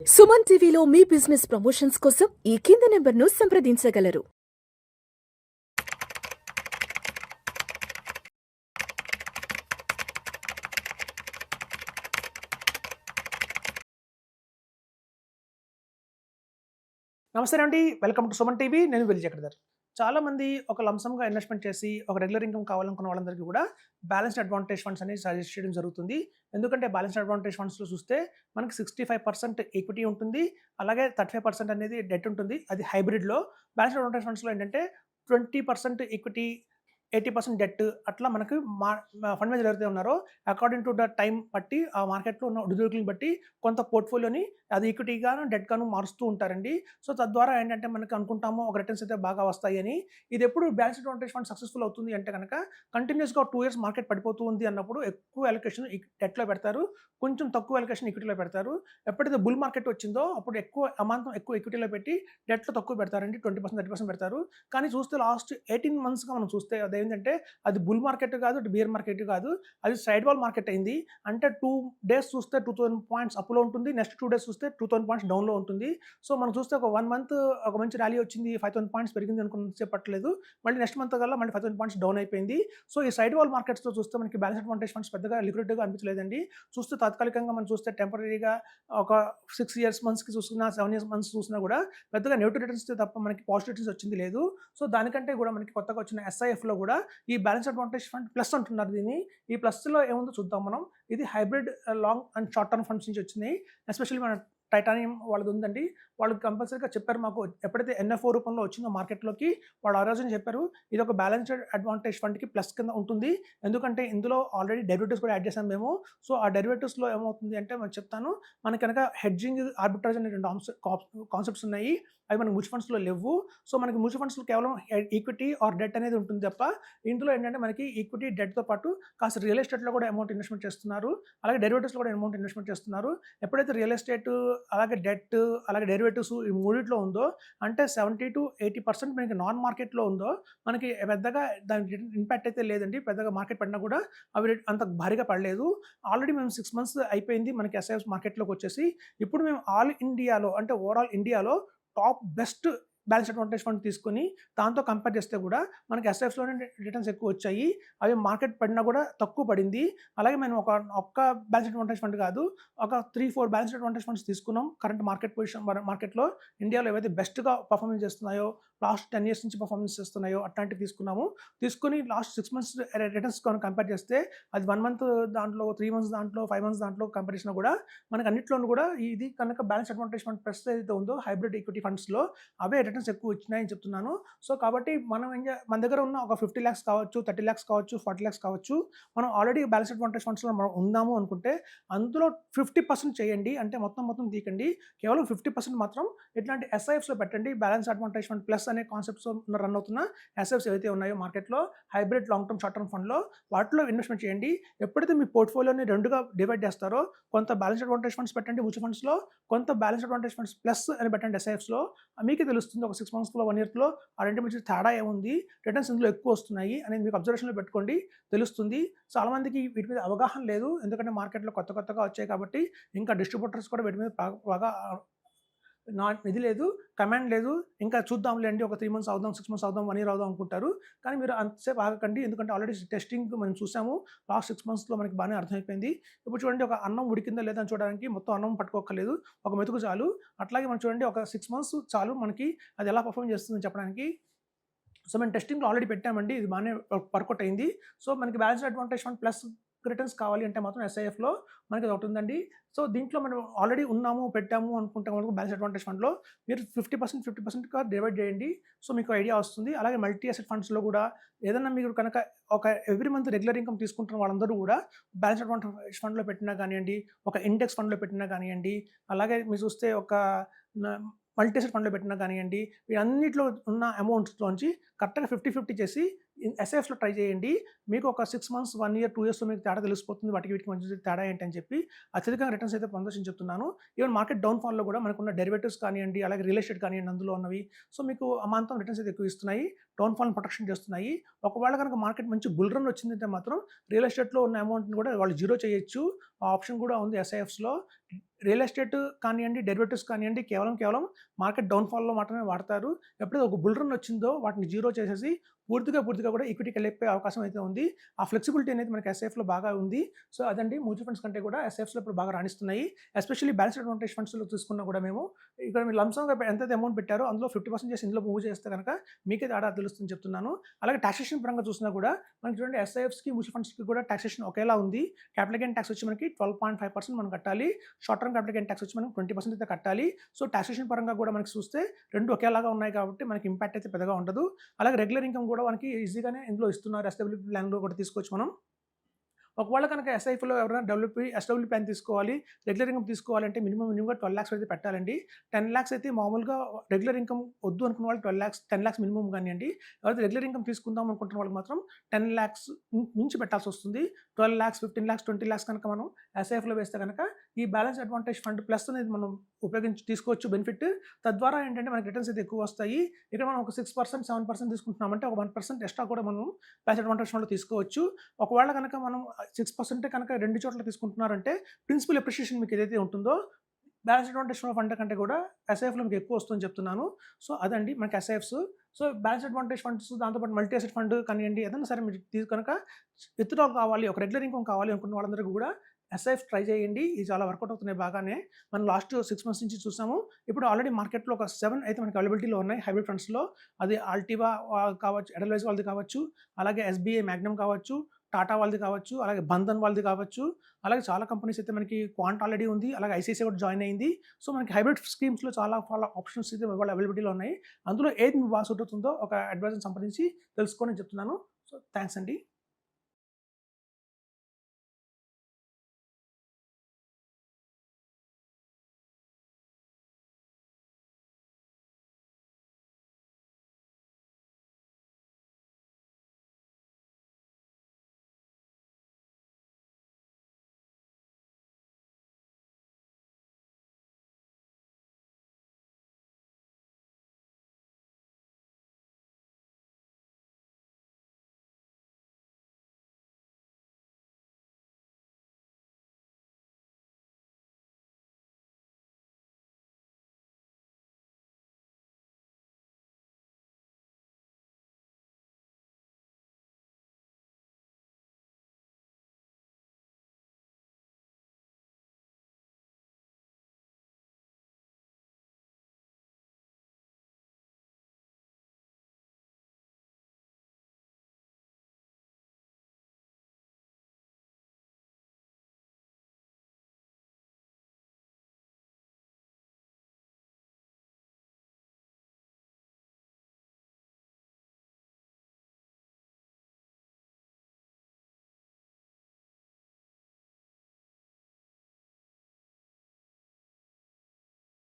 సుమన్ టీవీలో మీ business promotions కోసం ఈ కింది నెంబర్ను సంప్రదించగలరు. నమస్తే అండి. Welcome to Suman TV. నేను విజయ్ చక్రధర్. చాలామంది ఒక లంసమ్‌గా ఇన్వెస్ట్‌మెంట్ చేసి ఒక రెగ్యులర్ ఇన్‌కమ్ కావాలనుకున్న వాళ్ళందరికీ కూడా బ్యాలెన్స్డ్ అడ్వాంటేజ్ ఫండ్స్ అనేవి సజెస్ట్ చేయడం జరుగుతుంది. ఎందుకంటే బ్యాలెన్స్డ్ అడ్వాంటేజ్ ఫండ్స్‌లో చూస్తే మనకి 65% ఈక్విటీ ఉంటుంది. అలాగే 35% అనేది డెట్ ఉంటుంది. అది హైబ్రిడ్‌లో. బ్యాలెన్స్డ్ అడ్వాంటేజ్ ఫండ్స్‌లో ఏంటంటే 20% ఈక్విటీ, 80% డెట్ అట్లా మనకి ఫండ్ మేనేజర్ ఎవరైతే ఉన్నారో అకార్డింగ్ టు ద టైం బట్టి ఆ మార్కెట్‌లో ఉన్న ఒడిదుడుకులను బట్టి కొంత పోర్ట్‌ఫోలియోని అది ఈక్విటీగాను, డెట్‌గాను మారుస్తూ ఉంటారండి. సో, తద్వారా ఏంటంటే మనకు అనుకుంటాము ఒక రిటర్న్స్ అయితే బాగా వస్తాయని. ఇది ఎప్పుడు బ్యాలెన్స్డ్ అడ్వాంటేజ్ ఫండ్ సక్సెస్‌ఫుల్ అవుతుంది అంటే గనక కంటిన్యూయస్‌గా 2 ఇయర్స్ మార్కెట్ పడిపోతూ ఉంది అన్నప్పుడు ఎక్కువ అలొకేషన్ డెట్‌లో పెడతారు. కొంచెం తక్కువ అలొకేషన్ ఈక్విటీలో పెడతారు. ఎప్పుడైతే బుల్ మార్కెట్ వచ్చిందో అప్పుడు ఎక్కువ అమాంతం ఎక్కువ ఈక్విటీలో పెట్టి డెట్‌లో తక్కువ పెడతారండి. 20%, 30% పెడతారు. కానీ చూస్తే లాస్ట్ 18 మంత్స్‌గా మనం చూస్తే అదేంటంటే అది బుల్ మార్కెట్ కాదు, ఇటు బేర్ మార్కెట్ కాదు. అది సైడ్ వాల్ మార్కెట్ అయింది. అంటే 2 డేస్ చూస్తే 2000 పాయింట్స్ అప్‌లో ఉంటుంది. నెక్స్ట్ 2 డేస్ చూస్తే 2000 పాయింట్స్ డౌన్‌లో ఉంటుంది. సో, మనం చూస్తే ఒక 1 మంత్ ఒక మంచి ర్యాలీ వచ్చింది. 5000 పాయింట్స్ పెరిగింది అనుకున్నంతసేపు పట్టలేదు. మళ్ళీ నెక్స్ట్ మంత్ కల్లా మళ్ళీ 5000 పాయింట్స్ డౌన్ అయిపోయింది. సో, ఈ సైడ్ వాల్ మార్కెట్స్‌లో చూస్తే మనకి బ్యాలెన్స్ అడ్వాంటేజ్ ఫండ్స్ పెద్దగా లిక్విడ్‌గా అనిపించలేదండి. చూస్తే తాత్కాలికంగా మనం చూస్తే టెంపరరీగా ఒక 6 ఇయర్స్ మంత్స్‌కి చూసుకున్నా, 7 ఇయర్స్ మంత్స్ చూసినా కూడా పెద్దగా నెగెటివ్ రిటర్న్స్ తప్ప మనకి పాజిటివ్ రిటర్న్స్ వచ్చింది లేదు. సో, దానికంటే కూడా మనకి కొత్తగా వచ్చిన ఎస్ఐఎఫ్‌లో కూడా ఈ బ్యాలెన్స్ అడ్వాంటేజ్ ఫండ్ ప్లస్ అంటున్నారు దీన్ని. ఈ ప్లస్‌లో ఏముందో చూద్దాం మనం. ఇది hybrid long and short term funds నుంచి వచ్చినాయి. ఎస్పెషల్లీ మన టైటానియం వాళ్ళది ఉందండి. వాళ్ళు కంపల్సరీగా చెప్పారు మాకు ఎప్పుడైతే ఎన్ఎఫ్ఓ రూపంలో వచ్చిందో మార్కెట్‌లోకి వాళ్ళు ఆ రోజున చెప్పారు. ఇది ఒక బ్యాలెన్స్డ్ అడ్వాంటేజ్ ఫండ్‌కి ప్లస్ కింద ఉంటుంది. ఎందుకంటే ఇందులో ఆల్రెడీ డెరివేటివ్స్ కూడా యాడ్ చేసాం మేము. సో, ఆ డెరివేటివ్స్‌లో ఏమవుతుంది అంటే నేను చెప్తాను. మనకి కనుక హెడ్జింగ్, ఆర్బిట్రేజ్ అనే 2 కాన్సెప్ట్స్ ఉన్నాయి. అవి మనకి మ్యూచువల్ ఫండ్స్‌లో లేవు. సో, మనకి మ్యూచువల్ ఫండ్స్‌లో కేవలం ఈక్విటీ ఆర్ డెట్ అనేది ఉంటుంది తప్ప ఇందులో ఏంటంటే మనకి ఈక్విటీ, డెట్‌తో పాటు కాస్త రియల్ ఎస్టేట్‌లో కూడా అమౌంట్ ఇన్వెస్ట్‌మెంట్ చేస్తున్నారు. అలాగే డెరివేటివ్స్‌లో కూడా అమౌంట్ ఇన్వెస్ట్‌మెంట్ చేస్తున్నారు. ఎప్పుడైతే రియల్ ఎస్టేట్, అలాగే డెట్, అలాగే డెరివేటివ్స్ ఈ మూడిట్లో ఉందో అంటే 70-80% మనకి నాన్ మార్కెట్‌లో ఉందో మనకి పెద్దగా దానికి ఇంపాక్ట్ అయితే లేదండి. పెద్దగా మార్కెట్ పడినా కూడా అవి అంత భారీగా పడలేదు. ఆల్రెడీ మేము 6 మంత్స్ అయిపోయింది మనకి ఎస్ఐఎఫ్స్ మార్కెట్‌లోకి వచ్చేసి. ఇప్పుడు మేము ఆల్ ఇండియాలో అంటే ఓవరాల్ ఇండియాలో top best balance advantage fund తీసుకొని దాంతో కంపేర్ చేస్తే కూడా మనకి ఎస్ఐఎఫ్స్‌లోనే రిటర్న్స్ ఎక్కువ వచ్చాయి. అవి మార్కెట్ పడినా కూడా తక్కువ పడింది. అలాగే మేము ఒక్క బ్యాలెన్స్ అడ్వాంటేజ్ ఫండ్ కాదు, ఒక 3-4 బ్యాలెన్స్ అడ్వాంటేజ్ ఫండ్స్ తీసుకున్నాం. కరెంట్ మార్కెట్ పొజిషన్ మార్కెట్‌లో ఇండియాలో ఏవైతే బెస్ట్‌గా పర్ఫార్మెన్స్ చేస్తున్నాయో, లాస్ట్ 10 ఇయర్స్ నుంచి పర్ఫార్మెన్స్ చేస్తున్నాయో అట్లాంటివి తీసుకున్నాము. తీసుకొని లాస్ట్ 6 మంత్స్ రిటర్న్స్ కంపేర్ చేస్తే అది 1 మంత్ దాంట్లో, 3 మంత్స్ దాంట్లో, 5 మంత్స్ దాంట్లో కంపేర్ చేసినా కూడా మనకి అన్నిట్లోనూ కూడా ఇది కనుక బ్యాలెన్స్ అడ్వాంటేజ్ ఫండ్ ప్లస్ ఏదైతే ఉందో హైబ్రిడ్ ఈక్విటీ ఫండ్స్‌లో అవే రిటర్న్స్ ఎక్కువ వచ్చినాయని చెప్తున్నాను. సో, కాబట్టి మన దగ్గర ఉన్న ఒక 50 లాక్స్ కావచ్చు, 30 లాక్స్ కావచ్చు, 40 లాక్స్ కావచ్చు. మనం ఆల్రెడీ బ్యాలెన్స్ అడ్వాంటేజ్ ఫండ్స్‌లో మనం ఉన్నాము అనుకుంటే అందులో 50% చేయండి. అంటే మొత్తం తీయకండి. కేవలం 50% మాత్రం ఇట్లాంటి ఎస్ఐఎఫ్స్‌లో పెట్టండి. బ్యాలెన్స్ అడ్వాంటేజ్ ఫండ్ ప్లస్ అనే కాన్సెప్ట్స్‌తో రన్ అవుతున్న ఎస్ఐఎఫ్స్ ఏవైతే ఉన్నాయో మార్కెట్‌లో hybrid long term, short term ఫండ్‌లో వాటిలో ఇన్వెస్ట్‌మెంట్ చేయండి. ఎప్పుడైతే మీ పోర్ట్‌ఫోలియోని 2గా డివైడ్ చేస్తారో కొంత బ్యాలెన్స్ అడ్వాంటేజ్ ఫండ్స్ పెట్టండి మ్యూచువల్ ఫండ్స్‌లో, కొంత బ్యాలెన్స్ అడ్వాంటేజ్ ఫండ్స్ ప్లస్ అని పెట్టండి ఎస్ఐఎఫ్స్‌లో. మీకే తెలుస్తుంది ఒక 6 మంత్స్‌లో, 1 ఇయర్‌లో ఆ రెండింటి మధ్య తేడా ఏముంది, రిటర్న్స్ ఇందులో ఎక్కువ వస్తున్నాయి అనేది మీకు అబ్జర్వేషన్‌లో పెట్టుకోండి, తెలుస్తుంది. చాలామందికి వీటి మీద అవగాహన లేదు. ఎందుకంటే మార్కెట్‌లో కొత్తగా వచ్చాయి కాబట్టి ఇంకా డిస్ట్రిబ్యూటర్స్ కూడా వీటి మీద బాగా ఇది లేదు, కమాండ్ లేదు. ఇంకా చూద్దాంలేండి ఒక 3 మంత్స్ అవుదాం, 6 మంత్స్ అవుదాం, 1 ఇయర్ అవుదాం అనుకుంటారు. కానీ మీరు అంతసేపు ఆగకండి. ఎందుకంటే ఆల్రెడీ టెస్టింగ్ మనం చూసాము. లాస్ట్ 6 మంత్స్‌లో మనకి బాగానే అర్థమైపోయింది. ఇప్పుడు చూడండి ఒక అన్నం ఉడికిందా లేదా అని చూడడానికి మొత్తం అన్నం పట్టుకోక్కర్లేదు. ఒక మెతుకు చాలు. అట్లాగే మనం చూడండి ఒక 6 మంత్స్ చాలు మనకి అది ఎలా పర్ఫార్మ్ చేస్తుందని చెప్పడానికి. సో, మేము టెస్టింగ్‌లో ఆల్రెడీ పెట్టామండి. ఇది బాగానే వర్కౌట్ అయింది. సో, మనకి balanced advantage fund plus returns కావాలి అంటే మాత్రం ఎస్ఐఎఫ్‌లో మనకి ఒకటి ఉందండి. సో, దీంట్లో మనం ఆల్రెడీ ఉన్నాము, పెట్టాము అనుకుంటే కనుక బ్యాలెన్స్ అడ్వాంటేజ్ ఫండ్‌లో మీరు 50%గా డివైడ్ చేయండి. సో, మీకు ఐడియా వస్తుంది. అలాగే మల్టీ అసెట్ ఫండ్స్‌లో కూడా ఏదన్నా మీరు కనుక ఒక ఎవ్రీ మంత్ రెగ్యులర్ ఇన్‌కమ్ తీసుకుంటున్న వాళ్ళందరూ కూడా బ్యాలెన్స్ అడ్వాంటేజ్ ఫండ్‌లో పెట్టినా కానియండి, ఒక ఇండెక్స్ ఫండ్‌లో పెట్టినా కానియండి, అలాగే మీరు చూస్తే ఒక న మల్టీ అసెట్ ఫండ్‌లో పెట్టినా కానియండి, వీటన్నిటిలో ఉన్న అమౌంట్స్‌లోంచి కరెక్ట్‌గా 50-50 చేసి ఎస్ఐఎఫ్స్‌లో ట్రై చేయండి. మీకు ఒక 6 మంత్స్, 1 ఇయర్, 2 ఇయర్స్‌లో మీకు తేడా తెలిసిపోతుంది. వీటికి మధ్య తేడా ఏంటని చెప్పి అత్యధికంగా రిటర్న్స్ అయితే పొందొచ్చని చెప్తున్నాను. ఈవెన్ మార్కెట్ డౌన్ ఫాల్‌లో కూడా మనకున్న డెరివేటివ్స్ కానియండి, అలాగే రియల్ ఎస్టేట్ కానియండి అందులో ఉన్నవి. సో, మీకు అమాంతం రిటర్న్స్ అయితే ఎక్కువ ఇస్తున్నాయి. డౌన్ ఫాల్‌ని ప్రొటెక్షన్ చేస్తున్నాయి. ఒకవేళ కనుక మార్కెట్ మంచి బుల్ రన్ వచ్చిందంటే మాత్రం రియల్ ఎస్టేట్‌లో ఉన్న అమౌంట్‌ని కూడా వాళ్ళు జీరో చేయొచ్చు. ఆ ఆప్షన్ కూడా ఉంది ఎస్ఐఎఫ్స్‌లో. రియల్ ఎస్టేట్ కానియండి, డెరివేటివ్స్ కానియండి, కేవలం మార్కెట్ డౌన్‌ఫాల్‌లో మాత్రమే వాడతారు. ఎప్పుడైతే ఒక బుల్ రన్ వచ్చిందో వాటిని జీరో చేసేసి పూర్తిగా కూడా ఈక్విటీకి వెళ్ళిపోయే అవకాశం అయితే ఉంది. ఆ ఫ్లెక్సిబిలిటీ అనేది మనకి ఎస్ఐఎఫ్‌లో బాగా ఉంది. సో, అదండి మ్యూచువల్ ఫండ్స్ కంటే కూడా ఎస్ఐఎఫ్స్‌లో ఇప్పుడు బాగా రాణిస్తున్నాయి. ఎస్పెషల్లీ బ్యాలెన్స్డ్ అడ్వాంటేజ్ ఫండ్స్‌లో చూసుకున్నా కూడా మేము ఇక్కడ మీరు లంప్ సమ్‌గా ఎంతైతే అమౌంట్ పెట్టారో అందులో 50% చేసి ఇందులో మూవ్ చేస్తే గనక మీకే తేడా తెలుస్తుందని చెప్తున్నాను. అలాగే టాక్సేషన్ పరంగా చూసినా కూడా మనకి చూడండి ఎస్ఐఎఫ్స్‌కి, మ్యూచువల్ ఫండ్స్‌కి కూడా టాక్సేషన్ ఒకేలా ఉంది. క్యాపిటల్ గెయిన్ టాక్స్ వచ్చి మనకి 12.5% మనం కట్టాలి. Short term capital gain talks వచ్చి మనం 20% అయితే కట్టాలి. సో, టాక్సేషన్ పరంగా కూడా మనకి చూస్తే 2 ఒకేలాగా ఉన్నాయి కాబట్టి మనకి ఇంపాక్ట్ అయితే పెద్దగా ఉండదు. అలాగే రెగ్యులర్ ఇన్‌కమ్ కూడా మనకి ఈజీగానే ఇందులో ఇస్తున్నారు. ఎస్‌డబ్ల్యూపీ ప్లాన్‌లో కూడా తీసుకోవచ్చు మనం. ఒకవేళ కనుక ఎస్ఐఎఫ్‌లో ఎవరైనా ఎస్‌డబ్ల్యూ ప్లాన్ తీసుకోవాలి, రెగ్యులర్ ఇన్‌కమ్ తీసుకోవాలంటే మినిమమ్‌గా 12,00,000 అయితే పెట్టాలండి. 10,00,000 అయితే మామూలుగా రెగ్యులర్ ఇన్‌కమ్ వద్దు అనుకున్న వాళ్ళు 10,00,000 మినిమమ్ గానియండి. ఎవరైతే రెగ్యులర్ ఇన్‌కమ్ తీసుకుందాం అనుకుంటున్న వాళ్ళకి మాత్రం 10,00,000 మించి పెట్టాల్సొస్తుంది. 12,00,000, 15,00,000, 20,00,000 కనుక మనం ఎస్ఐఎఫ్‌లో వేస్తే గనక ఈ బ్యాలెన్స్ అడ్వాంటేజ్ ఫండ్ ప్లస్ అనేది మనం తీసుకోవచ్చు బెనిఫిట్. తద్వారా ఏంటంటే మనకి రిటర్న్స్ అయితే ఎక్కువ వస్తాయి. ఇక్కడ మనం ఒక 6%, 7% తీసుకుంటున్నామంటే ఒక 1% ఎక్స్ట్రా కూడా మనం బ్యాలెన్స్ అడ్వాంటేజ్ ఫండ్‌లో తీసుకోవచ్చు. ఒకవేళ కనుక మనం 6% కనుక 2 చోట్ల తీసుకుంటున్నారంటే ప్రిన్సిపల్ అప్రిషియేషన్ మీకు ఏదైతే ఉంటుందో బ్యాలెన్స్ అడ్వాంటేజ్ ఫండ్ కంటే కూడా ఎస్ఐఎఫ్‌లో మీకు ఎక్కువ వస్తుందని చెప్తున్నాను. సో, అదండి మనకి ఎస్ఐఎఫ్స్. సో, బ్యాలెన్స్ అడ్వాంటేజ్ ఫండ్స్ దాంతో పాటు మల్టీ అసెట్ ఫండ్ కానియండి ఏదైనా సరే మీరు కనుక విత్‌డ్రాల్ కావాలి, ఒక రెగ్యులర్ ఇన్‌కమ్ కావాలి అనుకున్న వాళ్ళందరికీ కూడా ఎస్ఐఎఫ్ ట్రై చేయండి. ఇది చాలా వర్కౌట్ అవుతున్నాయి బాగానే. మనం లాస్ట్ 6 మంత్స్ నుంచి చూసాము. ఇప్పుడు ఆల్రెడీ మార్కెట్‌లో ఒక 7 అయితే మనకి అవైలబిలిటీలో ఉన్నాయి హైబ్రిడ్ ఫండ్స్‌లో. అది ఆల్టివా కావచ్చు, ఎడల్వైస్ వాళ్ళది కావచ్చు, అలాగే ఎస్‌బీఐ మ్యాగ్నమ్ కావచ్చు, టాటా వాళ్ళది కావచ్చు, అలాగే బంధన్ వాళ్ళది కావచ్చు. అలాగే చాలా కంపెనీస్ అయితే మనకి క్వాంట్ ఆల్రెడీ ఉంది. అలాగే ఐసీఐసీఐ కూడా జాయిన్ అయింది. సో, మనకి హైబ్రిడ్ స్కీమ్స్‌లో చాలా ఆప్షన్స్ అయితే ఇవాళ అవైలబిలిటీలో ఉన్నాయి. అందులో ఏది మీకు బాగా సూట్ అవుతుందో ఒక అడ్వైజర్‌ని సంప్రదించి తెలుసుకోండి అని చెప్తున్నాను. సో, థాంక్స్ అండి.